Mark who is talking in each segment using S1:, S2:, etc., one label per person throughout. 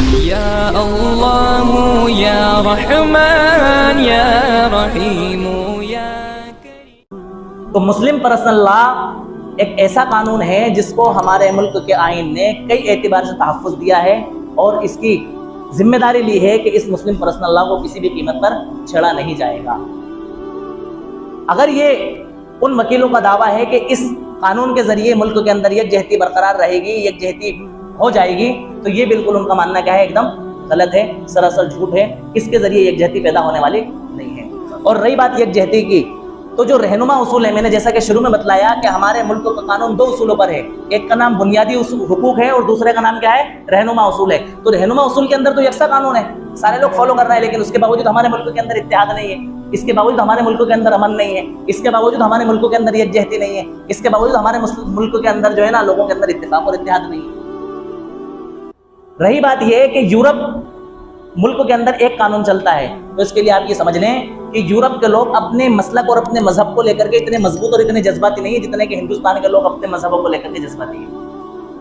S1: یا اللہ یا رحمان یا رحیم یا کریم۔
S2: تو مسلم پرسنل لا ایک ایسا قانون ہے جس کو ہمارے ملک کے آئین نے کئی اعتبار سے تحفظ دیا ہے اور اس کی ذمہ داری لی ہے کہ اس مسلم پرسنل لا کو کسی بھی قیمت پر چھیڑا نہیں جائے گا۔ اگر یہ ان وکیلوں کا دعویٰ ہے کہ اس قانون کے ذریعے ملک کے اندر یکجہتی برقرار رہے گی، یکجہتی ہو جائے گی، تو یہ بالکل ان کا ماننا کیا ہے، ایک دم غلط ہے، سراسر جھوٹ ہے۔ اس کے ذریعے یکجہتی پیدا ہونے والی نہیں ہے۔ اور رہی بات یکجہتی کی، تو جو رہنما اصول ہے، میں نے جیسا کہ شروع میں بتلایا کہ ہمارے ملک کا قانون دو اصولوں پر ہے، ایک کا نام بنیادی حقوق ہے اور دوسرے کا نام کیا ہے، رہنما اصول ہے۔ تو رہنما اصول کے اندر تو یکساں قانون ہے، سارے لوگ فالو کر رہے ہیں، لیکن اس کے باوجود ہمارے ملک کے اندر اتحاد نہیں ہے، اس کے باوجود ہمارے ملک کے اندر امن نہیں ہے، اس کے باوجود ہمارے ملک کے اندر یکجہتی نہیں ہے، اس کے باوجود ہمارے ملک کے اندر جو ہے نا لوگوں کے اندر اتفاق اور اتحاد نہیں ہے۔ رہی بات یہ ہے کہ یورپ ملک کے اندر ایک قانون چلتا ہے، تو اس کے لیے آپ یہ سمجھ لیں کہ یورپ کے لوگ اپنے مسلک اور اپنے مذہب کو لے کر کے اتنے مضبوط اور اتنے جذباتی نہیں ہیں جتنے کہ ہندوستان کے لوگ اپنے مذہبوں کو لے کر کے جذباتی ہیں۔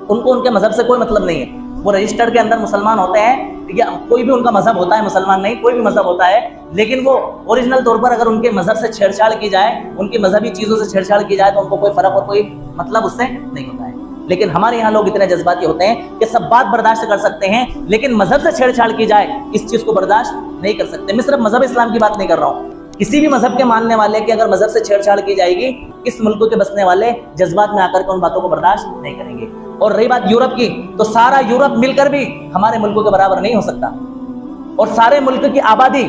S2: ان کو ان کے مذہب سے کوئی مطلب نہیں ہے، وہ رجسٹر کے اندر مسلمان ہوتے ہیں یا کوئی بھی ان کا مذہب ہوتا ہے، مسلمان نہیں کوئی بھی مذہب ہوتا ہے، لیکن وہ اوریجنل طور پر اگر ان کے مذہب سے چھیڑ چھاڑ کی جائے، ان کی مذہبی چیزوں سے چھیڑ چھاڑ کی جائے تو ان کو کوئی فرق اور کوئی مطلب اس سے نہیں ہوتا ہے۔ لیکن ہمارے یہاں لوگ اتنے جذباتی ہوتے ہیں کہ سب بات برداشت کر سکتے ہیں، لیکن مذہب سے چھیڑ چھاڑ کی جائے اس چیز کو برداشت نہیں کر سکتے۔ میں صرف مذہب اسلام کی بات نہیں کر رہا ہوں، کسی بھی مذہب کے ماننے والے کی اگر مذہب سے چھیڑ چھاڑ کی جائے گی، اس ملک کے بسنے والے جذبات میں آ کر کے ان باتوں کو برداشت نہیں کریں گے۔ اور رہی بات یورپ کی، تو سارا یورپ مل کر بھی ہمارے ملکوں کے برابر نہیں ہو سکتا، اور سارے ملک کی آبادی،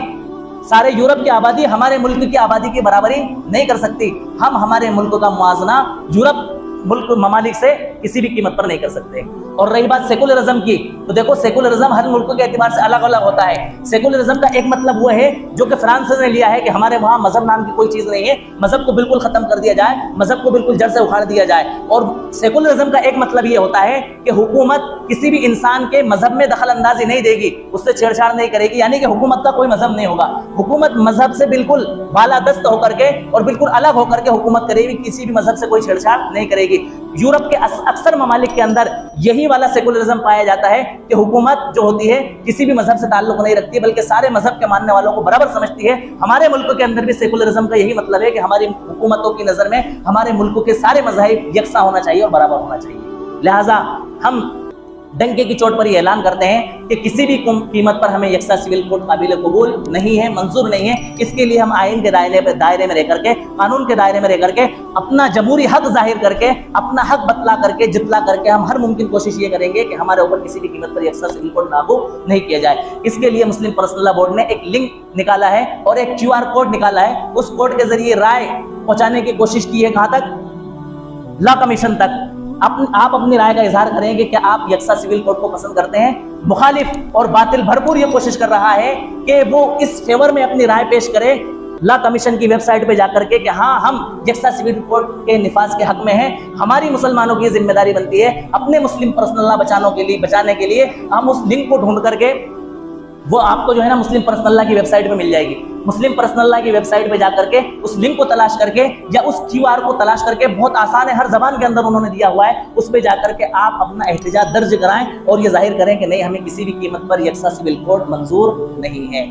S2: سارے یورپ کی آبادی ہمارے ملک کی آبادی کی برابری نہیں کر سکتی۔ ہم ہمارے ملک کا موازنہ یورپ ملک ممالک سے کسی بھی قیمت پر نہیں کر سکتے۔ اور رہی بات سیکولرزم کی، تو دیکھو سیکولرزم ہر ملک کے اعتبار سے الگ الگ ہوتا ہے۔ سیکولرزم کا ایک مطلب وہ ہے جو کہ فرانس نے لیا ہے کہ ہمارے وہاں مذہب نام کی کوئی چیز نہیں ہے، مذہب کو بالکل ختم کر دیا جائے، مذہب کو بالکل جڑ سے اکھاڑ دیا جائے۔ اور سیکولرزم کا ایک مطلب یہ ہوتا ہے کہ حکومت کسی بھی انسان کے مذہب میں دخل اندازی نہیں دے گی، اس سے چھیڑ چھاڑ نہیں کرے گی، یعنی کہ حکومت کا کوئی مذہب نہیں ہوگا، حکومت مذہب سے بالکل بالادست ہو کر کے اور بالکل الگ ہو کر کے حکومت کرے گی، کسی بھی مذہب سے کوئی چھیڑ چھاڑ نہیں کرے گی۔ یورپ کے اکثر ممالک کے اندر یہی والا سیکولرزم پایا جاتا ہے کہ حکومت جو ہوتی ہے کسی بھی مذہب سے تعلق نہیں رکھتی، بلکہ سارے مذہب کے ماننے والوں کو برابر سمجھتی ہے۔ ہمارے ملک کے اندر بھی سیکولرزم کا یہی مطلب ہے کہ ہماری حکومتوں کی نظر میں ہمارے ملک کے سارے مذاہب یکساں ہونا چاہیے اور برابر ہونا چاہیے۔ لہٰذا ہم ڈنکے کی چوٹ پر یہ اعلان کرتے ہیں کہ کسی بھی قیمت پر ہمیں یکساں سول کوڈ قابل قبول نہیں ہے، منظور نہیں ہے۔ اس کے لیے ہم آئین کے دائرے میں رہ کر کے، قانون کے دائرے میں رہ کر کے، اپنا جمہوری حق ظاہر کر کے، اپنا حق بتلا کر کے، جتلا کر کے ہم ہر ممکن کوشش یہ کریں گے کہ ہمارے اوپر کسی بھی قیمت پر یکساں سول کوڈ لاگو نہیں کیا جائے۔ اس کے لیے مسلم پرسنل لا بورڈ نے ایک لنک نکالا ہے اور ایک QR کوڈ نکالا ہے، اس کوڈ کے ذریعے رائے پہنچانے کی کوشش کی ہے، کہاں تک؟ لا کمیشن تک۔ آپ اپنی رائے کا اظہار کریں کہ کیا آپ یکساں سول کوڈ کو پسند کرتے ہیں؟ مخالف اور باطل بھرپور یہ کوشش کر رہا ہے کہ وہ اس فیور میں اپنی رائے پیش کرے لا کمیشن کی ویب سائٹ پہ جا کر کے کہ ہاں ہم یکساں سول کوڈ کے نفاذ کے حق میں ہیں، ہماری مسلمانوں کی ذمہ داری بنتی ہے اپنے مسلم پرسنل لا بچانے کے لیے ہم اس لنک کو ڈھونڈ کر کے، وہ آپ کو جو ہے نا مسلم پرسنل لا کی ویب سائٹ پہ مل جائے گی۔ مسلم پرسنل لا کی ویب سائٹ پہ جا کر کے اس لنک کو تلاش کر کے یا اس QR کو تلاش کر کے، بہت آسان ہے، ہر زبان کے اندر انہوں نے دیا ہوا ہے، اس پہ جا کر کے آپ اپنا احتجاج درج کرائیں اور یہ ظاہر کریں کہ نہیں، ہمیں کسی بھی قیمت پر یکساں سول کوڈ منظور نہیں ہے۔